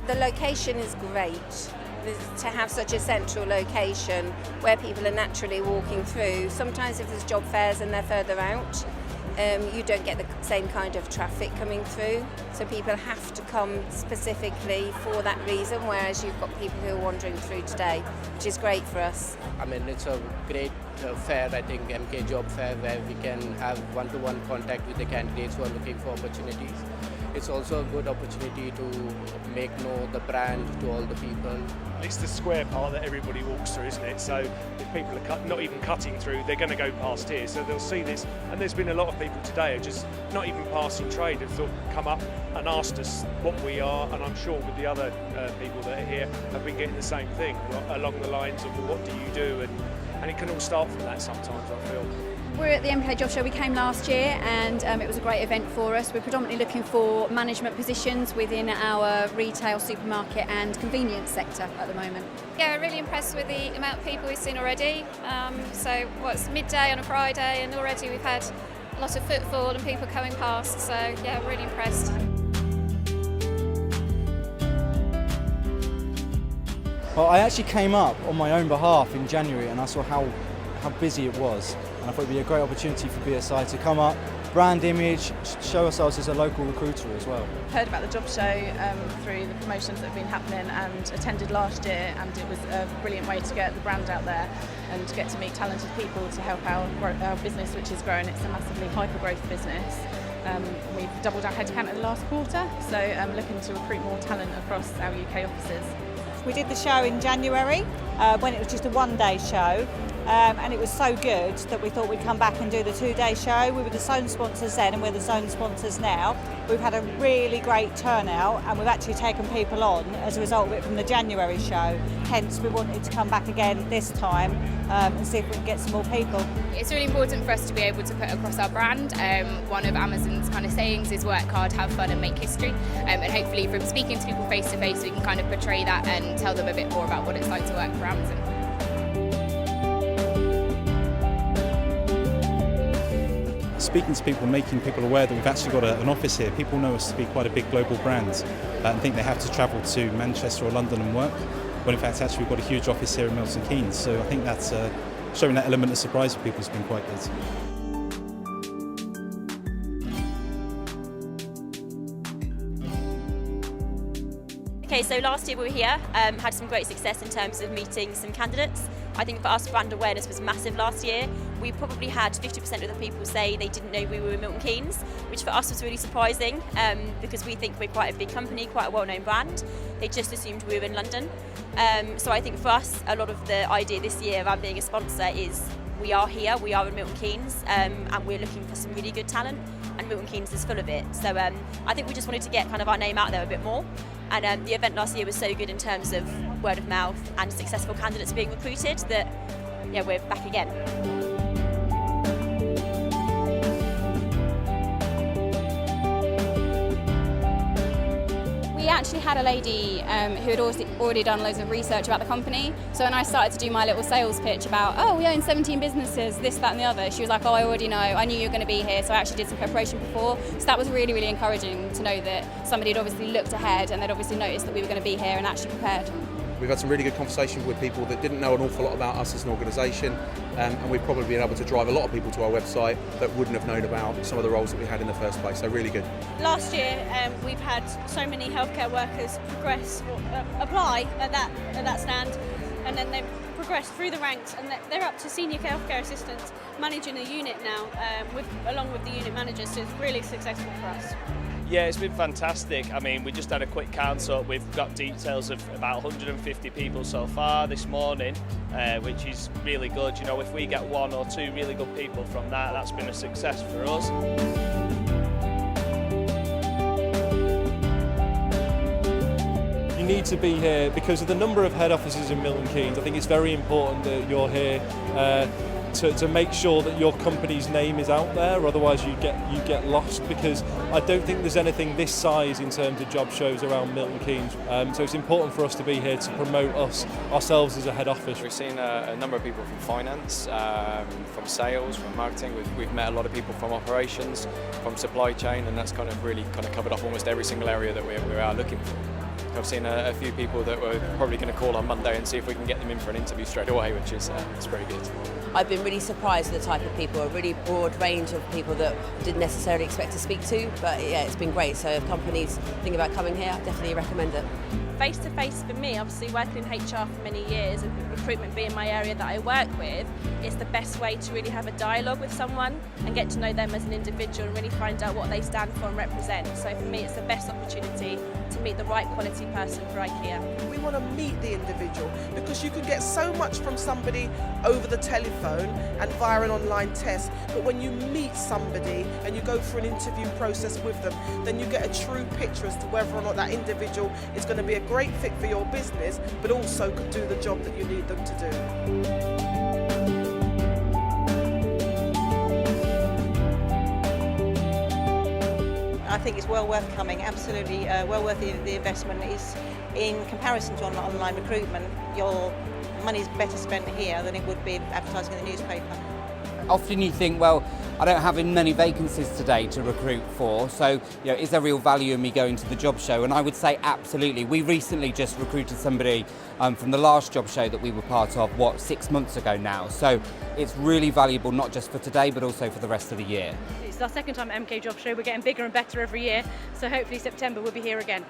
the location is great. To have such a central location where people are naturally walking through. Sometimes if there's job fairs and they're further out, you don't get the same kind of traffic coming through. So people have to come specifically for that reason, whereas you've got people who are wandering through today, which is great for us. I mean, it's a great fair, I think, MK Job Fair, where we can have one-to-one contact with the candidates who are looking for opportunities. It's also a good opportunity to make know the brand to all the people. It's the square part that everybody walks through, isn't it? So if people are not even cutting through, they're going to go past here, so they'll see this. And there's been a lot of people today who just not even passing trade have thought, come up and asked us what we are, and I'm sure with the other people that are here have been getting the same thing along the lines of, well, what do you do? And it can all start from that sometimes, I feel. We're at the MK Job Show. We came last year and it was a great event for us. We're predominantly looking for management positions within our retail, supermarket and convenience sector at the moment. Yeah, we're really impressed with the amount of people we've seen already. It's midday on a Friday and already we've had a lot of footfall and people coming past. So yeah, really impressed. Well, I actually came up on my own behalf in January and I saw how busy it was, and I thought it would be a great opportunity for BSI to come up, brand image, show ourselves as a local recruiter as well. Heard about the job show through the promotions that have been happening and attended last year, and it was a brilliant way to get the brand out there and to get to meet talented people to help our business, which is growing. It's a massively hyper-growth business. We've doubled our headcount in the last quarter, so looking to recruit more talent across our UK offices. We did the show in January when it was just a one-day show. And it was so good that we thought we'd come back and do the 2-day show. We were the zone sponsors then and we're the zone sponsors now. We've had a really great turnout and we've actually taken people on as a result of it from the January show. Hence we wanted to come back again this time and see if we can get some more people. It's really important for us to be able to put across our brand. One of Amazon's kind of sayings is work hard, have fun and make history. And hopefully from speaking to people face to face we can kind of portray that and tell them a bit more about what it's like to work for Amazon. Speaking to people, making people aware that we've actually got an office here. People know us to be quite a big global brand and think they have to travel to Manchester or London and work, when in fact actually we've got a huge office here in Milton Keynes. So I think that's showing that element of surprise for people has been quite good. Okay, so last year we were here, had some great success in terms of meeting some candidates. I think for us, brand awareness was massive last year. We probably had 50% of the people say they didn't know we were in Milton Keynes, which for us was really surprising because we think we're quite a big company, quite a well-known brand. They just assumed we were in London. So I think for us, a lot of the idea this year around being a sponsor is we are here, we are in Milton Keynes, and we're looking for some really good talent, and Milton Keynes is full of it. So I think we just wanted to get kind of our name out there a bit more. And the event last year was so good in terms of word of mouth and successful candidates being recruited that, yeah, we're back again. We actually had a lady who had already done loads of research about the company. So when I started to do my little sales pitch about, oh, we own 17 businesses, this, that and the other, she was like, oh, I already know, I knew you were going to be here, so I actually did some preparation before. So that was really, really encouraging to know that somebody had obviously looked ahead and they'd obviously noticed that we were going to be here and actually prepared. We've had some really good conversations with people that didn't know an awful lot about us as an organisation, and we've probably been able to drive a lot of people to our website that wouldn't have known about some of the roles that we had in the first place, so really good. Last year we've had so many healthcare workers progress or apply at that stand, and then they've progressed through the ranks and they're up to senior healthcare assistants managing a unit now along with the unit managers, so it's really successful for us. Yeah, it's been fantastic. I mean, we just had a quick count up. We've got details of about 150 people so far this morning, which is really good. You know, if we get one or two really good people from that, that's been a success for us. You need to be here because of the number of head offices in Milton Keynes. I think it's very important that you're here to make sure that your company's name is out there, otherwise you get lost, because I don't think there's anything this size in terms of job shows around Milton Keynes. So it's important for us to be here to promote ourselves as a head office. We've seen a number of people from finance, from sales, from marketing. We've met a lot of people from operations, from supply chain, and that's kind of really covered off almost every single area that we are looking for. I've seen a few people that we're probably going to call on Monday and see if we can get them in for an interview straight away, which is it's very good. I've been really surprised with the type of people, a really broad range of people that didn't necessarily expect to speak to, but yeah, it's been great. So if companies think about coming here, I definitely recommend it. Face-to-face for me, obviously working in HR for many years and recruitment being my area that I work with, is the best way to really have a dialogue with someone and get to know them as an individual and really find out what they stand for and represent. So for me, it's the best opportunity to meet the right quality person for IKEA. We want to meet the individual because you can get so much from somebody over the telephone and via an online test, but when you meet somebody and you go through an interview process with them, then you get a true picture as to whether or not that individual is going to be a great fit for your business, but also could do the job that you need them to do. I think it's well worth coming, absolutely well worth the investment. Is in comparison to online recruitment, your money's better spent here than it would be advertising in the newspaper. Often you think, well, I don't have many vacancies today to recruit for, so is there real value in me going to the job show? And I would say absolutely. We recently just recruited somebody from the last job show that we were part of, 6 months ago now. So it's really valuable, not just for today, but also for the rest of the year. It's our second time at MK Job Show. We're getting bigger and better every year, so hopefully September we'll be here again.